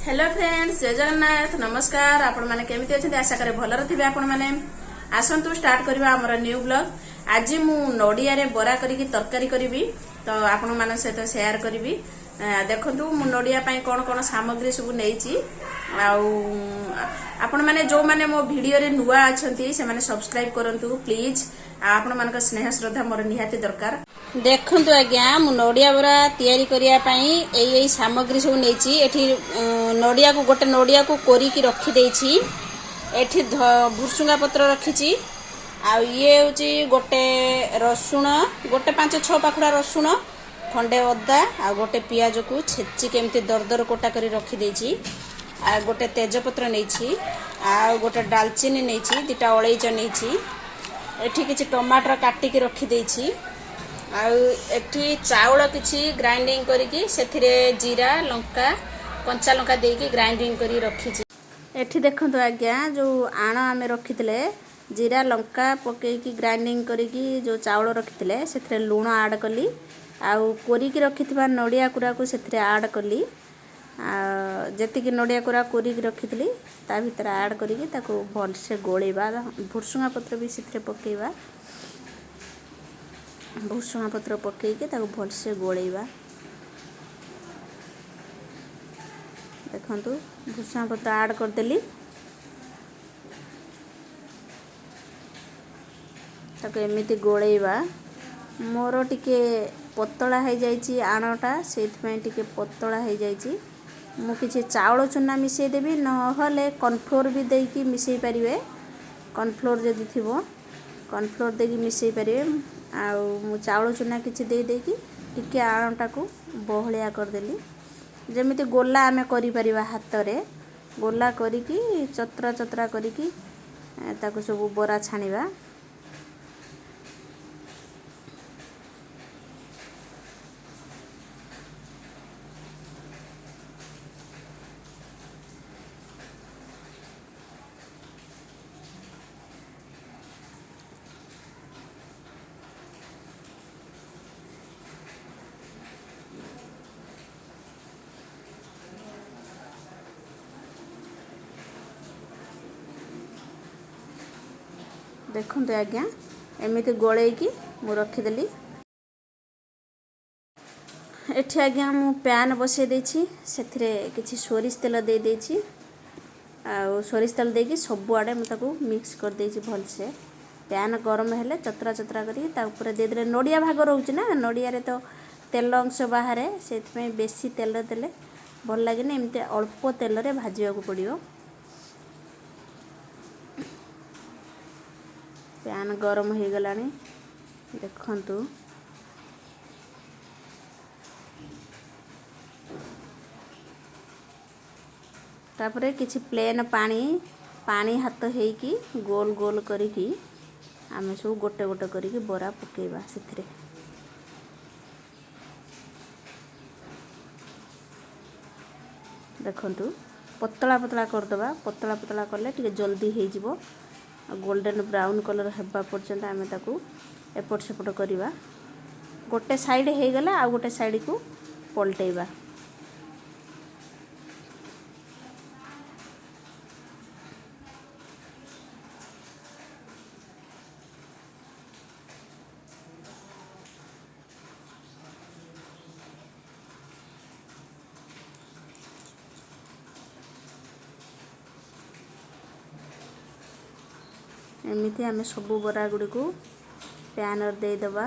Hello friends, जय जगन्नाथ। नमस्कार। आपण माने केमिति अछंती? आशा करे भलर थिबे आपण माने। आसंतु स्टार्ट करबा हमर न्यू ब्लॉग। आज मु नडिया रे बरा करी तरकारी करी तो आपण मान सहित शेयर करी। देखंतु मु नडिया पई कोन कोन सामग्री सब नेइची। आपण माने जो माने मो वीडियो रे नुवा अछंती से माने सब्सक्राइब करंतु प्लीज। आपण मानक स्नेह श्रद्धा मोर निहाती दरकार। देखंतु आज्ञा मु नडिया बरा तयारी करिया पई एई सामग्री सब नेइची। एठी नडिया को गोटे नडिया को कोरी की रखी देइची। एठी भुरसुंगा पत्र रखीची। आ ये होची गोटे रसुण, गोटे 5-6 पाखुडा रसुण, खंडे अदा आ गोटे पियाज को छेची केमती दरदर कोटा करी रखी देइची। आ गोटे तेजपत्र नेइची। आ गोटे दालचीनी नेइची। दिटा अलैच नेइची। एठी किछि टमाटर काटी की रखी देइची। आ एठी चाउल किछि ग्राइंडिंग करिकी सेथिरे जीरा लंका कंचा लंका देकी ग्राइंडिंग करी रखीची। एठी देखंतु आज्ञा जो आण आमे रखितले जीरा लंका पकेकी ग्राइंडिंग करिकी जो चाउल रखितले सेथिरे लूण ऐड कली। आउ कोरिकी रखितबा नडिया कुरा को सेथिरे ऐड कली। जेतिकी नडिया कुरा कोरिकी रखितली ता भीतर ऐड करिकी ताको भलसे गोळेबा। भुरसुंगा पत्र भी सेथिरे पकेइबा। भुरसुंगा पत्र पकेइके ताको भलसे गोळेबा। देखंतु भुरसुंगा पत्र ऐड कर देली। ताको एमिति गोळेबा। मोर टिके पतला है जाइची आणटा, सेथ में टिके पतला है जाइची। मु किछि चाउल चुना मिसई देबी, न हले कॉर्नफ्लोर भी देकी मिसई परिवे। कॉर्नफ्लोर जदि थिबो कॉर्नफ्लोर देकी मिसई परिवे। आउ मु चाउल चुना किछि दे देकी टिके आणटा को बहलिया कर देली। जेमिति गोला आमे करि परिवा हाथ रे गोला करिकी चतरा चतरा करिकी ताको सब बरा छानिबा। देखंतु आज्ञा एमिति गोळेकी मु रखिदेली। एठी आज्ञा मु पैन बसई देछि। सेथिरे किछि सोरिष तेल दे देछि। आ सोरिष तेल देकी सब आडे म ताको मिक्स कर देछि भलसे। पैन गरम हेले चतरा चतरा करी ता ऊपर दे देले। नडिया भाग रहउछि ना, नडिया रे तो तेल अंश बाहरे, सेथमे बेसी तेल देले भल लागे ना। एमिति अल्प तेल रे भाजिया को पड़ियो। पैन गरम हो गलानी। देखंतु तापरे किछि प्लेन पानी हाथ हेकी गोल गोल करिकी आमे सब गोटे गोटे करिकी बरा पकेइबा सेथिरे। देखंतु पतला पतला कर दबा। पतला पतला करले टिके जल्दी हे जिवो। गोल्डन ब्राउन कलर हेबा पर्यंत आमे ताकू एपट सेपट करिबा। गोटे साइड हे गला आ गोटे साइड को पलटेइबा। एमिति आमे सबु बरा गुडी को पैनर दे दबा।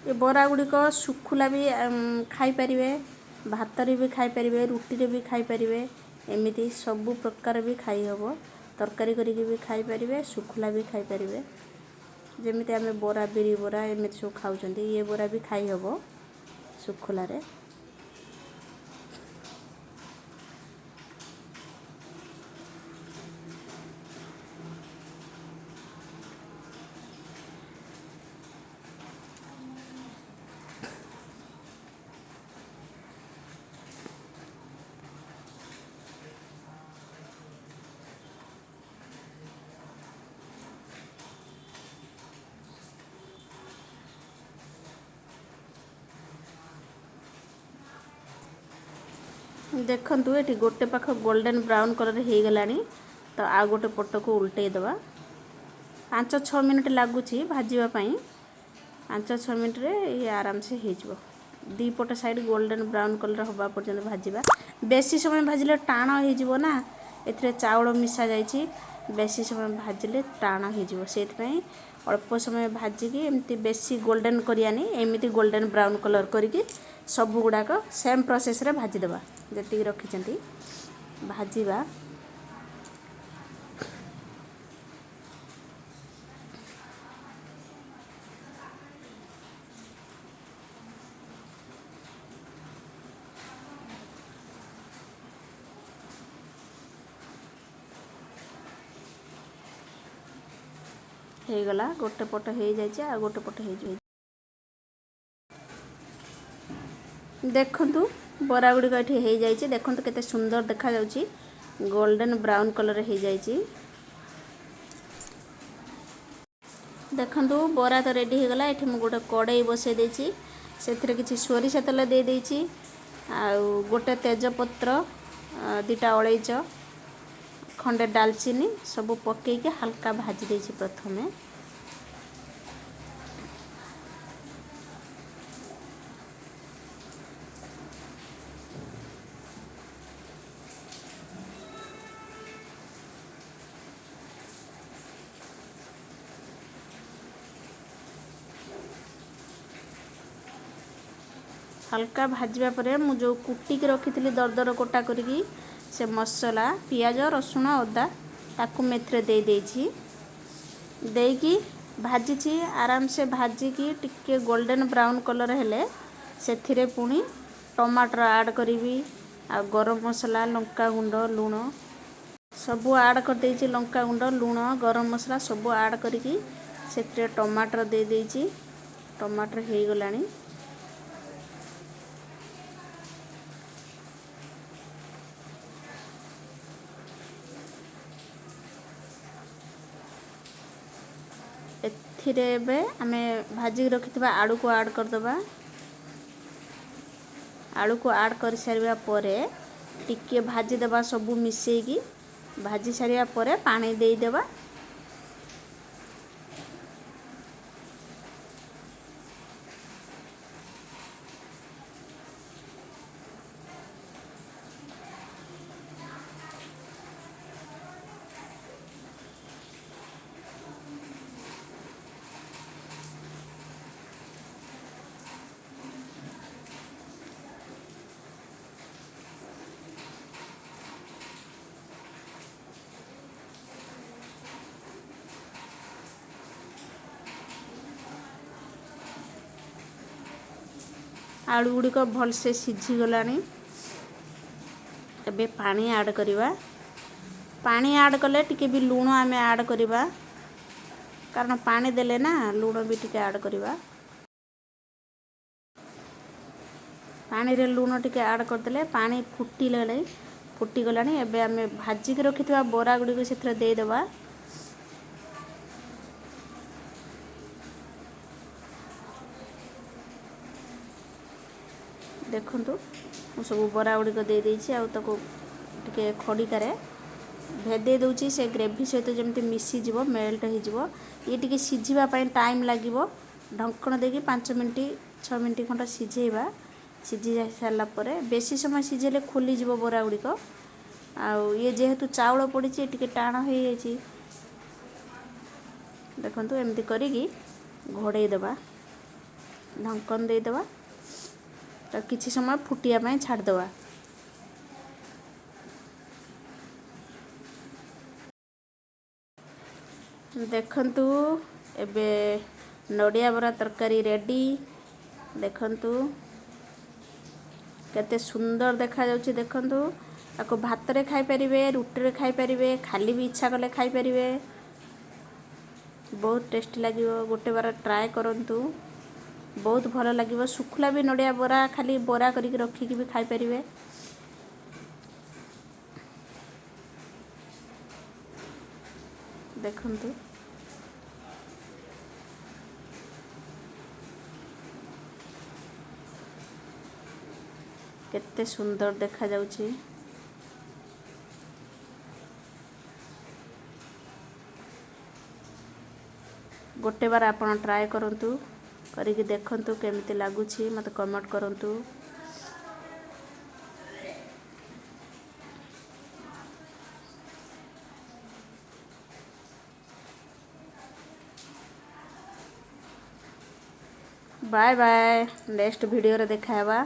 ये बरा गुडी को सुखुला भी खाई परिवे, भात रे भी खाई परिवे, रुटी रे भी खाई परिवे। एमिति सबु प्रकार भी खाई हबो। तरकारी करी भी खाई परिवे, सुखुला भी खाई परिवे। जेमिति आमे बरा बिरी बरा एमिति सब खाउचंती, ये बरा भी खाई हबो सुखुला रे। देखंतु एठी गोटे पाख गोल्डन ब्राउन कलर हे गलानी तो आ गोटे पट को उल्टे दबा 5-6 मिनट लागुची भाजीबा पई 5-6 मिनट रे ये आराम से हे जबो दी पट साइड गोल्डन ब्राउन कलर हबा पर्यंत भाजीबा बेसी समय भाजिले टाण हे जबो ना एथरे चावल मिसा जाईची बेसी समय भाजिले टाण हे जबो सेत पई अल्प समय भाजी की एमती बेसी गोल्डन करियानी एमिति गोल्डन ब्राउन कलर करिकी सब गुड़ाक सेम प्रोसेस रे भाजी दबा जति रखिचंती भाजीबा हे गला गोटे पट हे जाइछे आ गोटे पट हे जाइछे देखंतु बरा गुडी काठी हे जाइछे देखंतु केते सुंदर देखा जाउची गोल्डन ब्राउन कलर हे जाइछी देखंतु बरा तो रेडी हे गला एठी मु गोटे कड़ाई बसे देछि सेथिरे किछि सोरिषा तेल दे देछि आ गोटे तेज पत्र दीटा अलैच खंडे दालचीनी सब पके के हल्का भाजी देछि प्रथमे हल्का भाजवा परे मु जो कुटी के रखी दरदर कोटा करी से मसला पियाज रसुण अदा ताकू मेथरे दे देछि देकी भाजी आराम से भाजी की टिके गोल्डन ब्राउन कलर हेले सेथिरे पुणी टमाटर ऐड करी आ गरम मसला लंका गुंड लूण सब ऐड कर देछि लंका गुंड लूण गरम मसला सब ऐड करी सेथिरे टमाटर दे देछि टमाटर हे गलानी एथिरे बे आमे भाजी रखितबा आलू को ऐड कर दबा आलू को ऐड कर सारिबा परे टिके भाजी दबा सब मिसेगी भाजी सारिबा परे पानी दे देबा आलू गुड़िक भलसे सीझी गलानी एबे पानी ऐड करिबा पानी ऐड कले टिके भी लूण आमे ऐड करिबा कारण पानी देले ना लूण भी टिके ऐड करिबा पानी रे लूण टिके ऐड कर देले पानी फुटी गलानी एबे आमे भाजी के रखितबा बोरा गुड़ी को सेथरे दे देबा देखंतु सब बरा गुड़ी को दे देछि आ तको टिके खड़िकारे भेदे दउछि से ग्रेवी सहित जमती मिसी जीवो मेल्ट हो जीवो ये टिके सिझिबा पई टाइम लागिवो ढक्कन देकी 5 मिनिट 6 मिनिट खंड सिझेबा सिझी जाय सारला परे बेसी समय सिझेले खोली जीवो बरा गुड़ी को आ ये जेहेतु चावल पड़ी टिके टाण हो जाइछि देखंतु एमती करिकी घोड़े दबा ढक्कन दे दबा तो किछि समय फुटिया पई छाड़ दवा देखंतु एबे नडिया बरा तरकारी रेडी देखंतु केते सुंदर देखा जाउछि देखंतु ताको भात रे खाई परिबे रुटी रे खाई परिबे खाली भी इच्छा कले खाई परिबे बहुत टेस्टी लागिवो गोटे बार ट्राई करंतु बहुत भल लगे सुखला भी नडिया बरा खाली बरा करके रखिकी भी खाई परिबे देखंतु केते सुंदर देखा जाउची। गोटे बार आपण ट्राए करंतु करिक देखंतु केमिति लागुची मते कमेंट करंतु। बाय बाय नेक्स्ट वीडियो रे देखा हेबा।